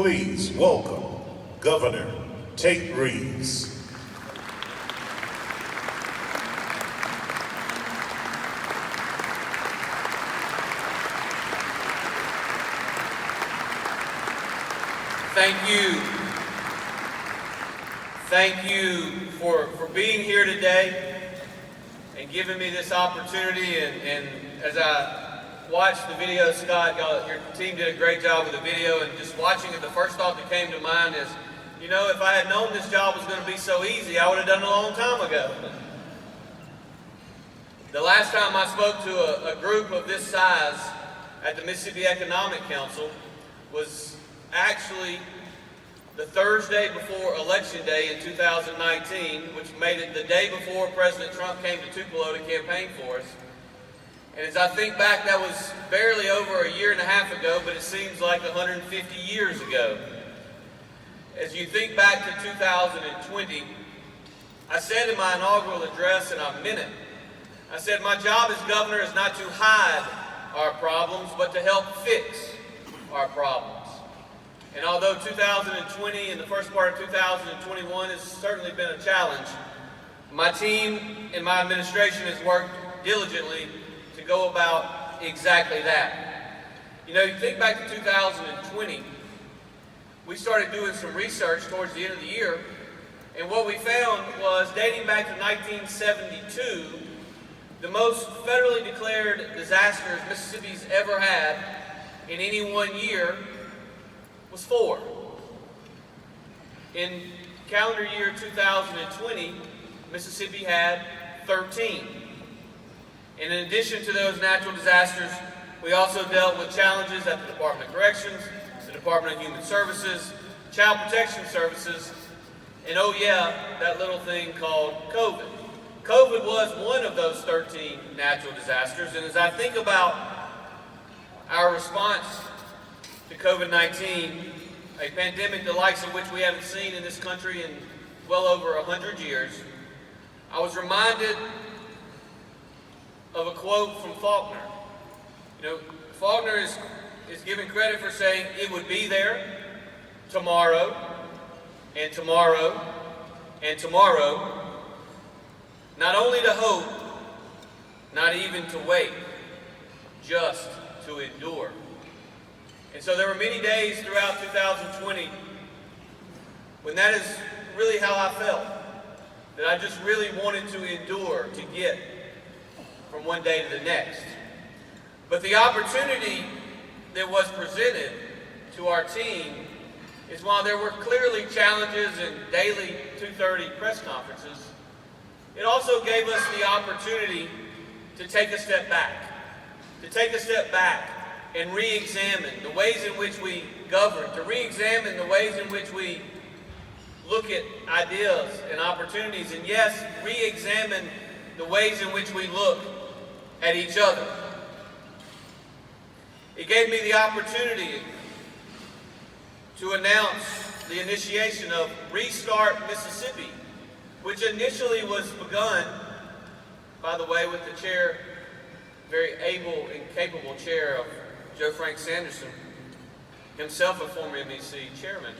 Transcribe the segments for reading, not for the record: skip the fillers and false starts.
Please welcome Governor Tate Reeves. Thank you. Thank you for being here today and giving me this opportunity. And as I watched the video, Scott, your team did a great job with the video, and just watching it, the first thought that came to mind is, you know, if I had known this job was going to be so easy, I would have done it a long time ago. The last time I spoke to a group of this size at the Mississippi Economic Council was actually the Thursday before Election Day in 2019, which made it the day before President Trump came to Tupelo to campaign for us. And as I think back, that was barely over a year and a half ago, but it seems like 150 years ago. As you think back to 2020, I said in my inaugural address, and I meant it, I said, my job as governor is not to hide our problems, but to help fix our problems. And although 2020 and the first part of 2021 has certainly been a challenge, my team and my administration has worked diligently to go about exactly that. You know, you think back to 2020, we started doing some research towards the end of the year, and what we found was, dating back to 1972, the most federally declared disasters Mississippi's ever had in any one year was 4. In calendar year 2020, Mississippi had 13. And in addition to those natural disasters, we also dealt with challenges at the Department of Corrections, the Department of Human Services, Child Protection Services, and oh yeah, that little thing called COVID. COVID was one of those 13 natural disasters, and as I think about our response to COVID-19, a pandemic the likes of which we haven't seen in this country in well over 100 years, I was reminded of a quote from Faulkner. You know, Faulkner is given credit for saying it would be there tomorrow, and tomorrow, and tomorrow, not only to hope, not even to wait, just to endure. And so there were many days throughout 2020 when that is really how I felt, that I just really wanted to endure, to get from one day to the next. But the opportunity that was presented to our team is, while there were clearly challenges and daily 2:30 press conferences, it also gave us the opportunity to take a step back, and re-examine the ways in which we govern, to re-examine the ways in which we look at ideas and opportunities, and yes, re-examine the ways in which we look at each other. It gave me the opportunity to announce the initiation of Restart Mississippi, which initially was begun, by the way, with the chair, very able and capable chair of Joe Frank Sanderson, himself a former MEC chairman.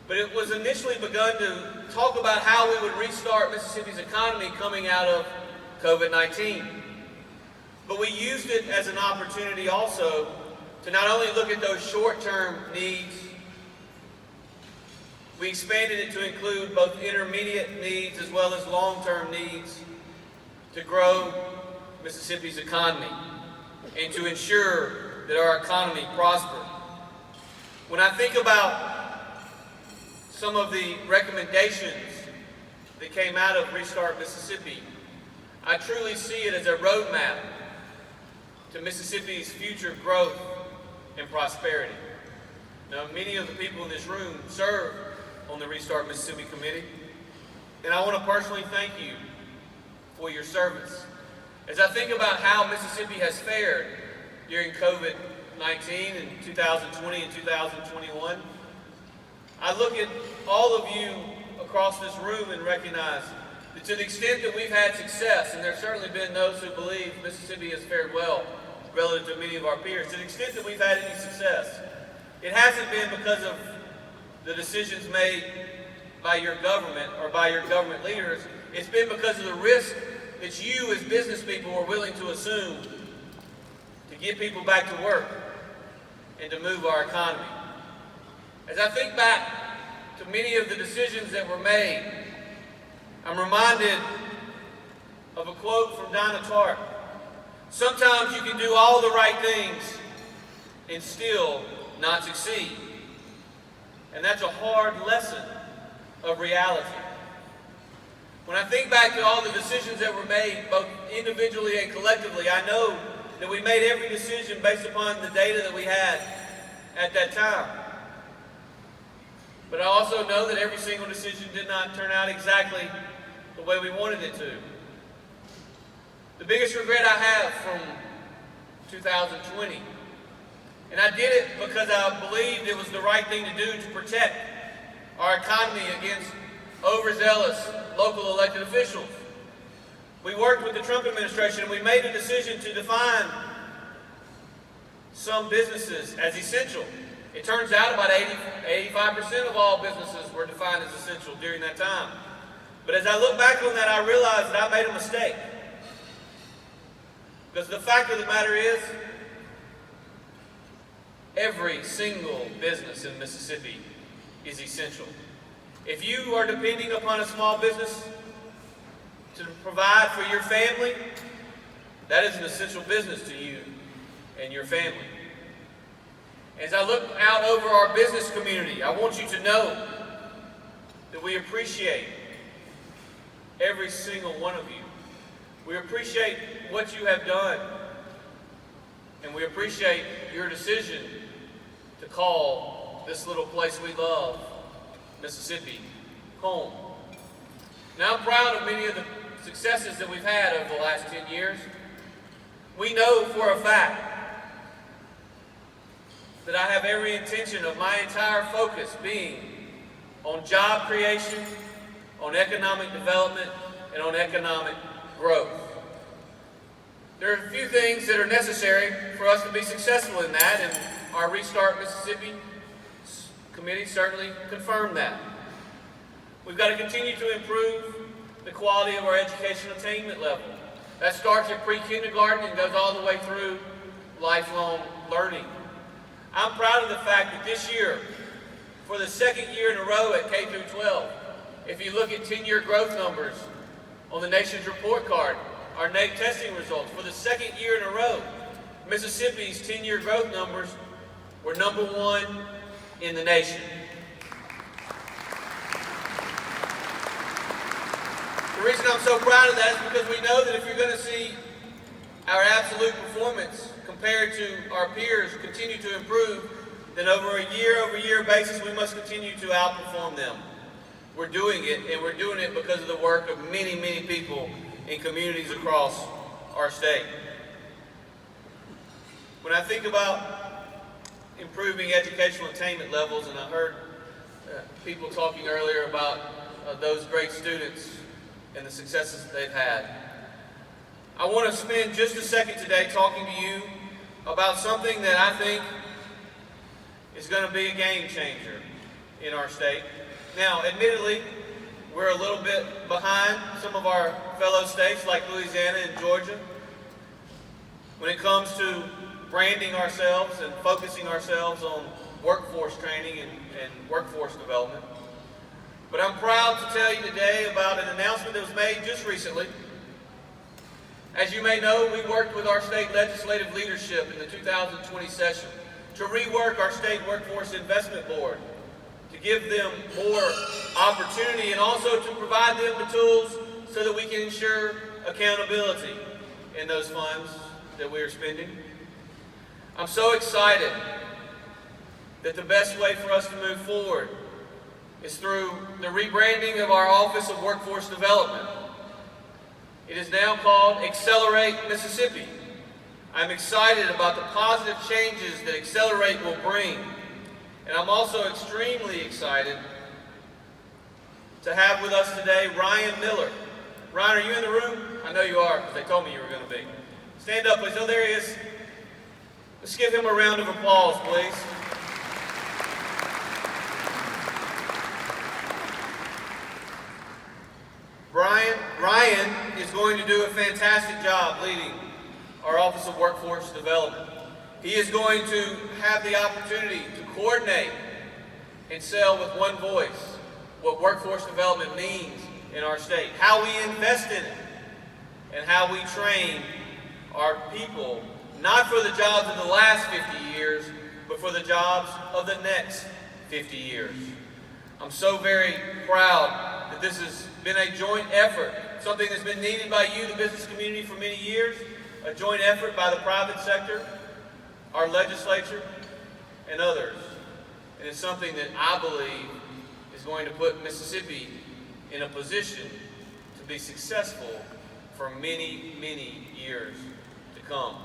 But it was initially begun to talk about how we would restart Mississippi's economy coming out of COVID-19. But we used it as an opportunity also to not only look at those short-term needs, we expanded it to include both intermediate needs as well as long-term needs to grow Mississippi's economy and to ensure that our economy prospered. When I think about some of the recommendations that came out of Restart Mississippi, I truly see it as a roadmap to Mississippi's future growth and prosperity. Now, many of the people in this room serve on the Restart Mississippi Committee, and I want to personally thank you for your service. As I think about how Mississippi has fared during COVID-19 in 2020 and 2021, I look at all of you across this room and recognize that to the extent that we've had success, and there's certainly been those who believe Mississippi has fared well relative to many of our peers, to the extent that we've had any success, It hasn't been because of the decisions made by your government or by your government leaders. It's been because of the risk that you as business people are willing to assume to get people back to work and to move our economy. As I think back to many of the decisions that were made, I'm reminded of a quote from Donna Tartt. Sometimes you can do all the right things and still not succeed. And that's a hard lesson of reality. When I think back to all the decisions that were made, both individually and collectively, I know that we made every decision based upon the data that we had at that time. But I also know that every single decision did not turn out exactly the way we wanted it to. The biggest regret I have from 2020, and I did it because I believed it was the right thing to do to protect our economy against overzealous local elected officials. We worked with the Trump administration and we made a decision to define some businesses as essential. It turns out about 85% of all businesses were defined as essential during that time. But as I look back on that, I realized that I made a mistake. Because the fact of the matter is, every single business in Mississippi is essential. If you are depending upon a small business to provide for your family, that is an essential business to you and your family. As I look out over our business community, I want you to know that we appreciate every single one of you. We appreciate what you have done, and we appreciate your decision to call this little place we love, Mississippi, home. Now, I'm proud of many of the successes that we've had over the last 10 years. We know for a fact that I have every intention of my entire focus being on job creation, on economic development, and on economic growth. There are a few things that are necessary for us to be successful in that, and our Restart Mississippi committee certainly confirmed that. We've got to continue to improve the quality of our educational attainment level. That starts at pre-kindergarten and goes all the way through lifelong learning. I'm proud of the fact that this year, for the second year in a row at K through 12, if you look at 10-year growth numbers on the nation's report card, our NAEP testing results, for the second year in a row, Mississippi's 10-year growth numbers were #1 in the nation. The reason I'm so proud of that is because we know that if you're going to see our absolute performance compared to our peers continue to improve, then over a year-over-year basis, we must continue to outperform them. We're doing it, and we're doing it because of the work of many, many people in communities across our state. When I think about improving educational attainment levels, and I heard people talking earlier about those great students and the successes that they've had, I want to spend just a second today talking to you about something that I think is going to be a game changer in our state. Now, admittedly, we're a little bit behind some of our fellow states like Louisiana and Georgia when it comes to branding ourselves and focusing ourselves on workforce training and workforce development. But I'm proud to tell you today about an announcement that was made just recently. As you may know, we worked with our state legislative leadership in the 2020 session to rework our state workforce investment board, to give them more opportunity and also to provide them the tools so that we can ensure accountability in those funds that we are spending. I'm so excited that the best way for us to move forward is through the rebranding of our Office of Workforce Development. It is now called Accelerate Mississippi. I'm excited about the positive changes that Accelerate will bring. And I'm also extremely excited to have with us today Ryan Miller. Ryan, are you in the room? I know you are, because they told me you were going to be. Stand up, please. Oh, there he is. Let's give him a round of applause, please. is going to do a fantastic job leading our Office of Workforce Development. He is going to have the opportunity to coordinate and sell with one voice what workforce development means in our state, how we invest in it, and how we train our people, not for the jobs of the last 50 years, but for the jobs of the next 50 years. I'm so very proud that this has been a joint effort, something that's been needed by you, the business community, for many years, a joint effort by the private sector, our legislature, and others. And it's something that I believe is going to put Mississippi in a position to be successful for many, many years to come.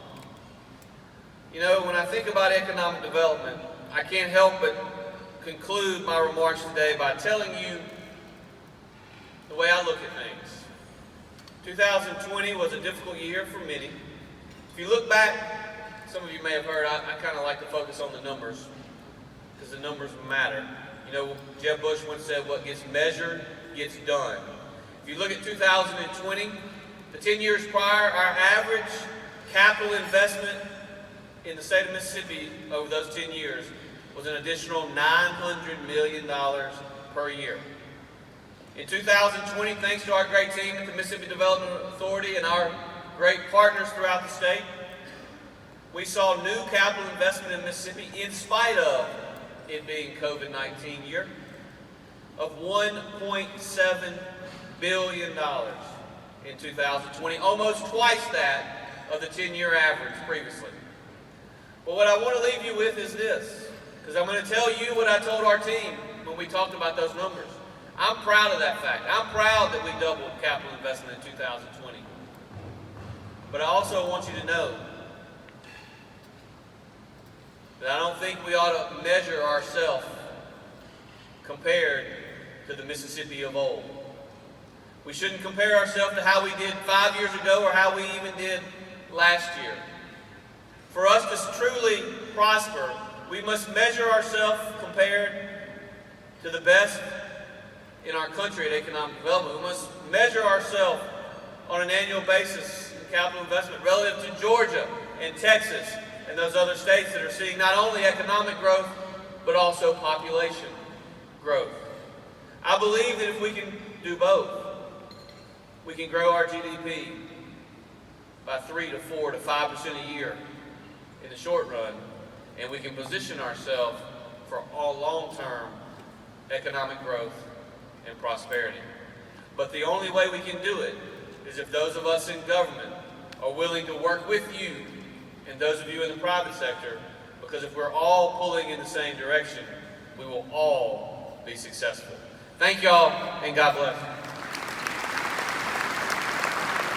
You know, when I think about economic development, I can't help but conclude my remarks today by telling you the way I look at things. 2020 was a difficult year for many. If you look back, some of you may have heard, I kind of like to focus on the numbers because the numbers matter. You know, Jeb Bush once said, what gets measured gets done. If you look at 2020, the 10 years prior, our average capital investment in the state of Mississippi over those 10 years was an additional $900 million per year. In 2020, thanks to our great team at the Mississippi Development Authority and our great partners throughout the state, we saw new capital investment in Mississippi, in spite of it being COVID-19 year, of $1.7 billion in 2020, almost twice that of the 10-year average previously. But what I want to leave you with is this, because I'm going to tell you what I told our team when we talked about those numbers. I'm proud of that fact. I'm proud that we doubled capital investment in 2020. But I also want you to know that I don't think we ought to measure ourselves compared to the Mississippi of old. We shouldn't compare ourselves to how we did 5 years ago or how we even did last year. For us to truly prosper, we must measure ourselves compared to the best in our country at economic development. We must measure ourselves on an annual basis in capital investment relative to Georgia and Texas and those other states that are seeing not only economic growth, but also population growth. I believe that if we can do both, we can grow our GDP by 3 to 4 to 5% a year in the short run, and we can position ourselves for all long-term economic growth and prosperity. But the only way we can do it is if those of us in government are willing to work with you and those of you in the private sector, because if we're all pulling in the same direction, we will all be successful. Thank y'all, and God bless.